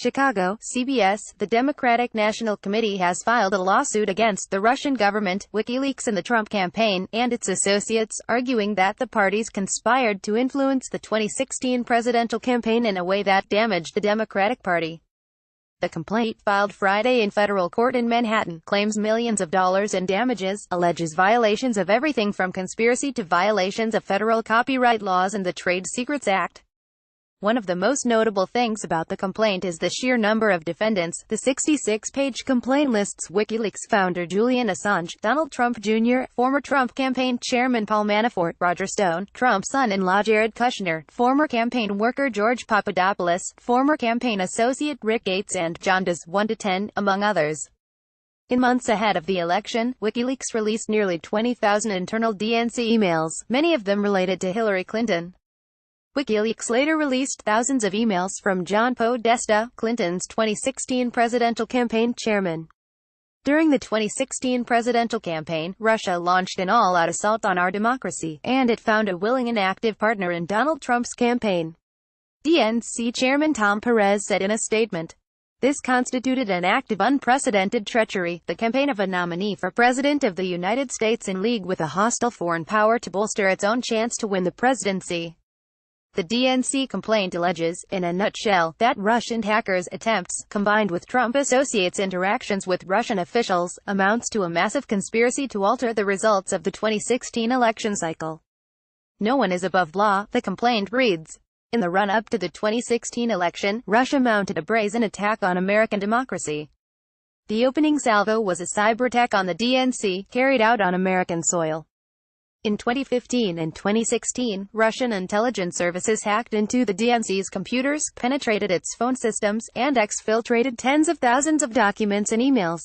Chicago, CBS, the Democratic National Committee has filed a lawsuit against the Russian government, WikiLeaks and the Trump campaign, and its associates, arguing that the parties conspired to influence the 2016 presidential campaign in a way that damaged the Democratic Party. The complaint, filed Friday in federal court in Manhattan, claims millions of dollars in damages, alleges violations of everything from conspiracy to violations of federal copyright laws and the Trade Secrets Act. One of the most notable things about the complaint is the sheer number of defendants. The 66-page complaint lists WikiLeaks founder Julian Assange, Donald Trump Jr., former Trump campaign chairman Paul Manafort, Roger Stone, Trump's son-in-law Jared Kushner, former campaign worker George Papadopoulos, former campaign associate Rick Gates and John Doe 1-10, among others. In months ahead of the election, WikiLeaks released nearly 20,000 internal DNC emails, many of them related to Hillary Clinton. WikiLeaks later released thousands of emails from John Podesta, Clinton's 2016 presidential campaign chairman. During the 2016 presidential campaign, Russia launched an all-out assault on our democracy, and it found a willing and active partner in Donald Trump's campaign. DNC Chairman Tom Perez said in a statement, "This constituted an act of unprecedented treachery, the campaign of a nominee for President of the United States in league with a hostile foreign power to bolster its own chance to win the presidency." The DNC complaint alleges, in a nutshell, that Russian hackers' attempts, combined with Trump associates' interactions with Russian officials, amounts to a massive conspiracy to alter the results of the 2016 election cycle. No one is above law, the complaint reads. In the run-up to the 2016 election, Russia mounted a brazen attack on American democracy. The opening salvo was a cyber attack on the DNC, carried out on American soil. In 2015 and 2016, Russian intelligence services hacked into the DNC's computers, penetrated its phone systems, and exfiltrated tens of thousands of documents and emails.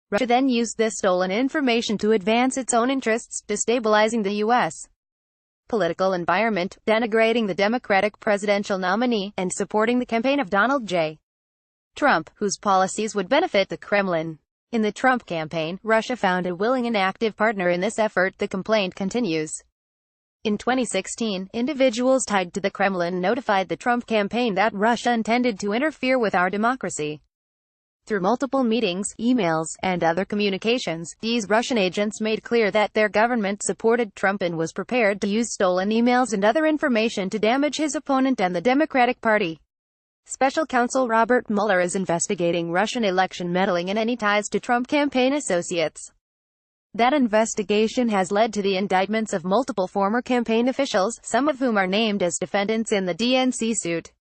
Russia then used this stolen information to advance its own interests, destabilizing the U.S. political environment, denigrating the Democratic presidential nominee, and supporting the campaign of Donald J. Trump, whose policies would benefit the Kremlin. In the Trump campaign, Russia found a willing and active partner in this effort, the complaint continues. In 2016, individuals tied to the Kremlin notified the Trump campaign that Russia intended to interfere with our democracy. Through multiple meetings, emails, and other communications, these Russian agents made clear that their government supported Trump and was prepared to use stolen emails and other information to damage his opponent and the Democratic Party. Special Counsel Robert Mueller is investigating Russian election meddling and any ties to Trump campaign associates. That investigation has led to the indictments of multiple former campaign officials, some of whom are named as defendants in the DNC suit.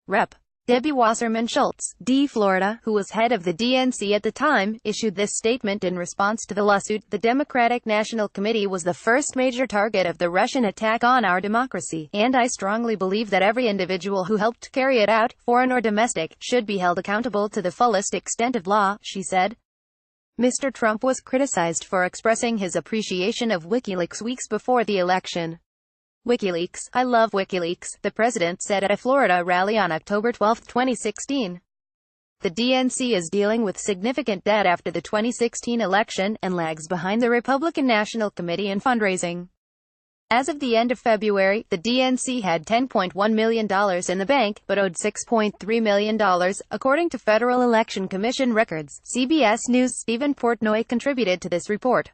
Rep. Debbie Wasserman Schultz, D. Florida, who was head of the DNC at the time, issued this statement in response to the lawsuit. The Democratic National Committee was the first major target of the Russian attack on our democracy, and I strongly believe that every individual who helped carry it out, foreign or domestic, should be held accountable to the fullest extent of law, she said. Mr. Trump was criticized for expressing his appreciation of WikiLeaks weeks before the election. WikiLeaks, I love WikiLeaks, the president said at a Florida rally on October 12, 2016. The DNC is dealing with significant debt after the 2016 election, and lags behind the Republican National Committee in fundraising. As of the end of February, the DNC had $10.1 million in the bank, but owed $6.3 million, according to Federal Election Commission records. CBS News' Stephen Portnoy contributed to this report.